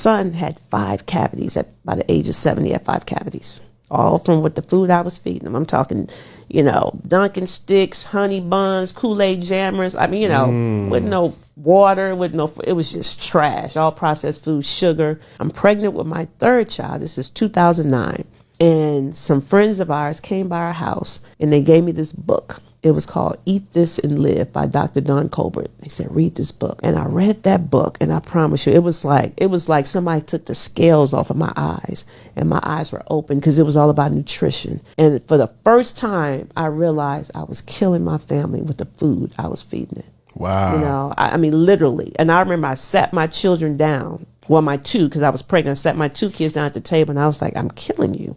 son had 5 cavities by the age of 7. He had 5 cavities, all from what the food I was feeding him. I'm talking, Dunkin' Sticks, honey buns, Kool-Aid jammers. I mean, with no water, it was just trash, all processed food, sugar. I'm pregnant with my 3rd child. This is 2009. And some friends of ours came by our house and they gave me this book. It was called Eat This and Live by Dr. Don Colbert. They said, read this book. And I read that book, and I promise you, it was like somebody took the scales off of my eyes, and my eyes were open, because it was all about nutrition. And for the first time, I realized I was killing my family with the food I was feeding it. Wow. I mean, literally. And I remember I sat my children down, well, my 2, because I was pregnant. I sat my 2 kids down at the table, and I was like, I'm killing you.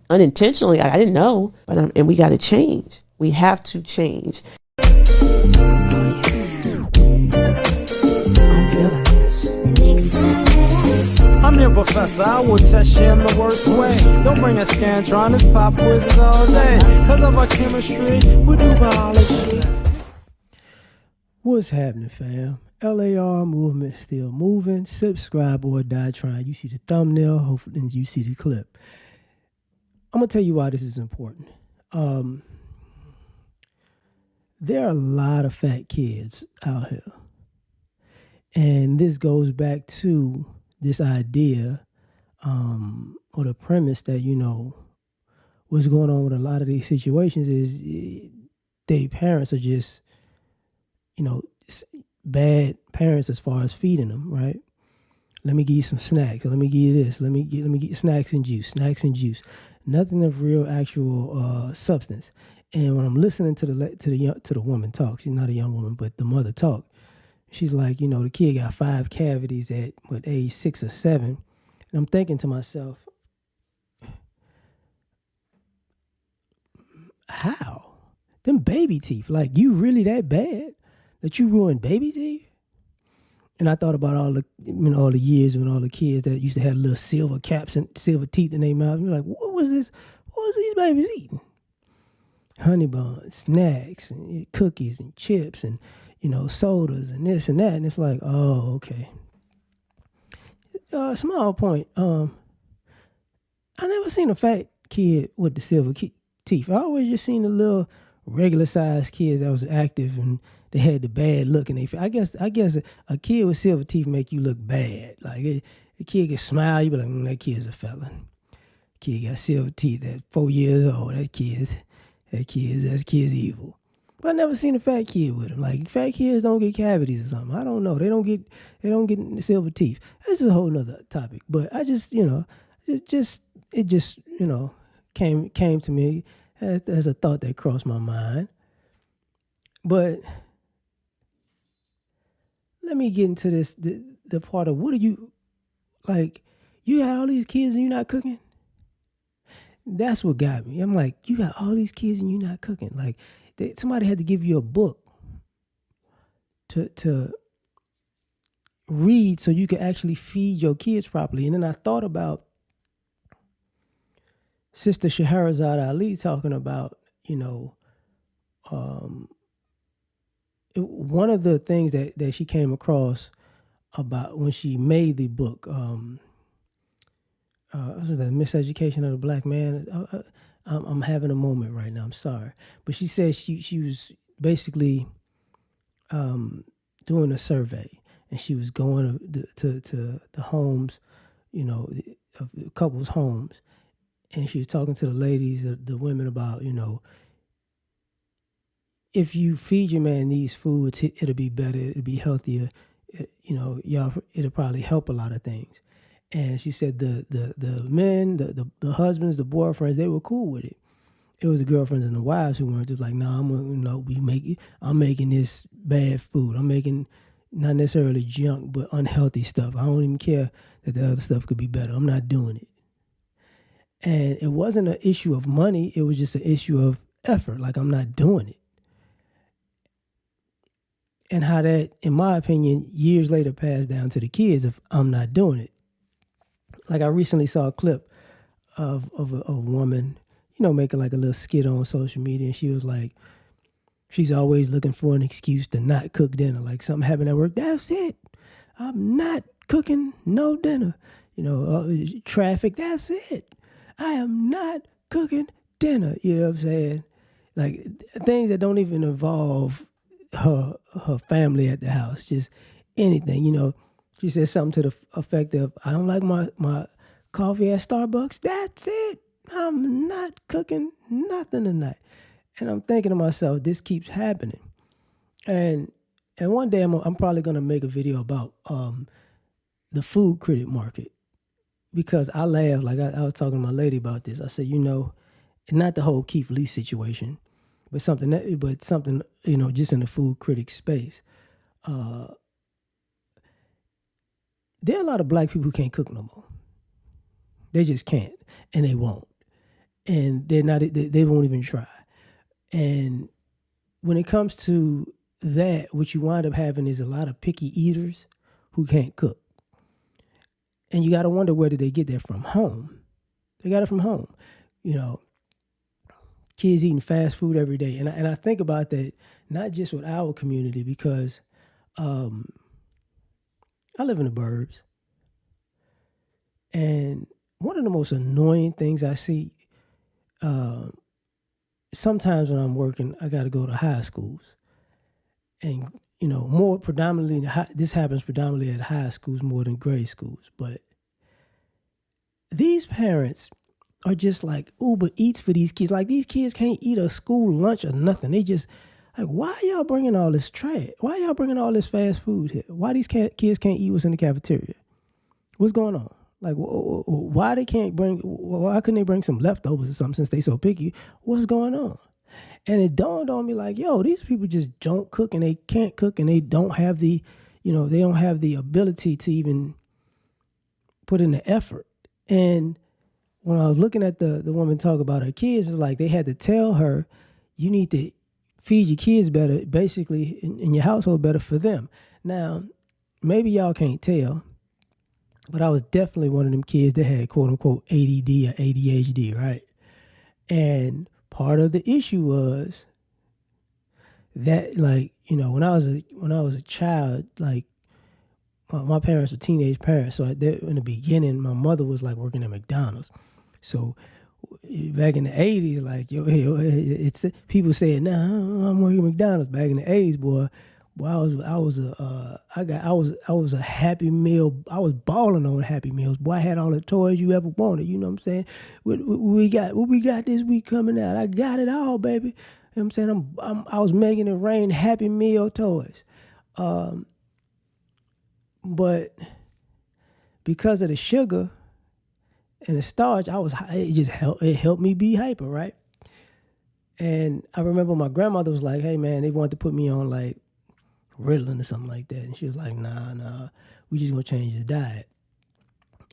Unintentionally, I didn't know, and we got to change. We have to change. I'm feeling this. I'm your professor, I will test you in the worst way. Don't bring a scantron, it's pop quizzes all day. Cause of our chemistry, we do biology. What's happening, fam? L.A.R. movement still moving. Subscribe or die trying. You see the thumbnail, hopefully you see the clip. I'm going to tell you why this is important. There are a lot of fat kids out here. And this goes back to this idea or the premise that, what's going on with a lot of these situations is their parents are just, bad parents as far as feeding them, right? Let me give you some snacks. Let me give you this. Let me get you snacks and juice. Nothing of real actual substance. And when I'm listening to the woman talk, she's not a young woman, but the mother talk, she's like, the kid got 5 cavities at age 6 or 7. And I'm thinking to myself, how? Them baby teeth, like, you really that bad that you ruined baby teeth? And I thought about all the years when all the kids that used to have little silver caps and silver teeth in their mouth. You're like, what was this? What was these babies eating? Honey buns, snacks, and cookies and chips and, sodas and this and that. And it's like, oh, okay. Small point. I never seen a fat kid with the silver teeth. I always just seen the little regular sized kids that was active and they had the bad look in their face. I guess a kid with silver teeth make you look bad. Like a kid can smile, you be like, that kid's a felon. Kid got silver teeth at 4 years old. That kid's evil. But I never seen a fat kid with them. Like, fat kids don't get cavities or something. I don't know. They don't get silver teeth. That's just a whole nother topic. But I just, it just came to me as a thought that crossed my mind. But let me get into this, the part of, what are you, like, you got all these kids and you're not cooking? That's what got me. I'm like, you got all these kids and you're not cooking. Like, somebody had to give you a book to read so you could actually feed your kids properly. And then I thought about Sister Shahrazad Ali talking about, one of the things that she came across about when she made the book, was the Miseducation of the Black Man. I'm having a moment right now. I'm sorry, but she said she was basically doing a survey, and she was going to the homes, of couples' homes, and she was talking to the ladies, the women about, if you feed your man these foods, it'll be better, it'll be healthier, it'll probably help a lot of things. And she said the men, the husbands, the boyfriends, they were cool with it. It was the girlfriends and the wives who weren't, just like, no, I'm making this bad food. I'm making not necessarily junk, but unhealthy stuff. I don't even care that the other stuff could be better. I'm not doing it. And it wasn't an issue of money. It was just an issue of effort. Like, I'm not doing it. And how that, in my opinion, years later passed down to the kids if I'm not doing it. Like, I recently saw a clip of a woman, making like a little skit on social media. And she was like, she's always looking for an excuse to not cook dinner. Like, something happened at work. That's it. I'm not cooking no dinner. Traffic, that's it. I am not cooking dinner. You know what I'm saying? Like things that don't even involve her family at the house, just anything. She said something to the effect of, I don't like my coffee at Starbucks. That's it. I'm not cooking nothing tonight. And I'm thinking to myself, this keeps happening. And one day I'm probably gonna make a video about the food critic market, because I laugh. Like I was talking to my lady about this. I said, not the whole Keith Lee situation, but something just in the food critic space. There are a lot of black people who can't cook no more. They just can't, and they won't, and they're not. They won't even try. And when it comes to that, what you wind up having is a lot of picky eaters who can't cook. And you got to wonder, where did they get that from? Home. They got it from home. Kids eating fast food every day. And I think about that not just with our community, because I live in the burbs. And one of the most annoying things I see, sometimes when I'm working, I got to go to high schools. And, more predominantly, this happens predominantly at high schools more than grade schools. But these parents are just like Uber Eats for these kids. Like, these kids can't eat a school lunch or nothing. They just, like, why y'all bringing all this trash? Why y'all bringing all this fast food here? Why these kids can't eat what's in the cafeteria? What's going on? Like, why couldn't they bring some leftovers or something since they so picky? What's going on? And it dawned on me, like, these people just don't cook, and they can't cook, and they don't have the, they don't have the ability to even put in the effort. And when I was looking at the woman talk about her kids, it's like they had to tell her, you need to feed your kids better, basically, in your household better for them. Now, maybe y'all can't tell, but I was definitely one of them kids that had quote unquote ADD or ADHD, right? And part of the issue was that, like, when I was a child, like, my parents were teenage parents. So in the beginning, my mother was like working at McDonald's. So back in the 80s, like, it's people saying, "Nah, I'm working at McDonald's." Back in the 80s, boy, I was a Happy Meal. I was balling on Happy Meals. Boy, I had all the toys you ever wanted. You know what I'm saying? What we got this week coming out? I got it all, baby. You know what I'm saying? I was making it rain Happy Meal toys. But because of the sugar and the starch, it helped me be hyper, right? And I remember my grandmother was like, "Hey man, they wanted to put me on like Ritalin or something like that," and she was like, "Nah, we just gonna change the diet."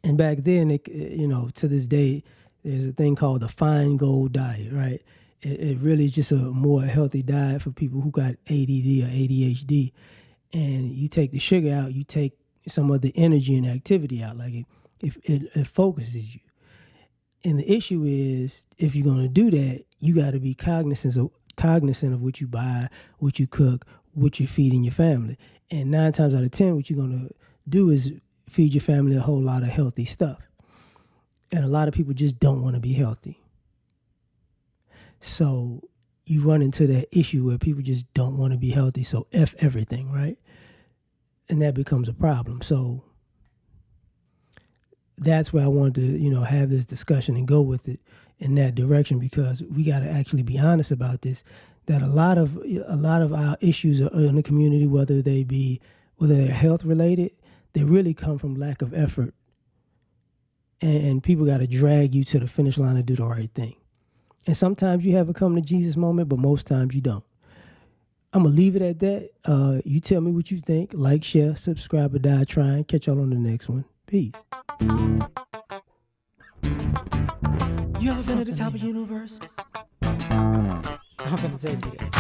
And back then, to this day, there's a thing called the fine gold diet, right? It really is just a more healthy diet for people who got ADD or ADHD. And you take the sugar out, you take some of the energy and activity out. Like it focuses you. And the issue is, if you're going to do that, you got to be cognizant of what you buy, what you cook, what you're feeding your family. And 9 times out of 10, what you're going to do is feed your family a whole lot of healthy stuff. And a lot of people just don't want to be healthy. So you run into that issue where people just don't want to be healthy. So F everything, right? And that becomes a problem. So that's where I wanted to, have this discussion and go with it in that direction, because we got to actually be honest about this, that a lot of our issues in the community, whether they're health related, they really come from lack of effort. And people got to drag you to the finish line to do the right thing. And sometimes you have a come to Jesus moment, but most times you don't. I'm going to leave it at that. You tell me what you think. Like, share, subscribe, or die trying. Catch y'all on the next one. Peace. You ever been at the top of the universe? I'm going to tell you that.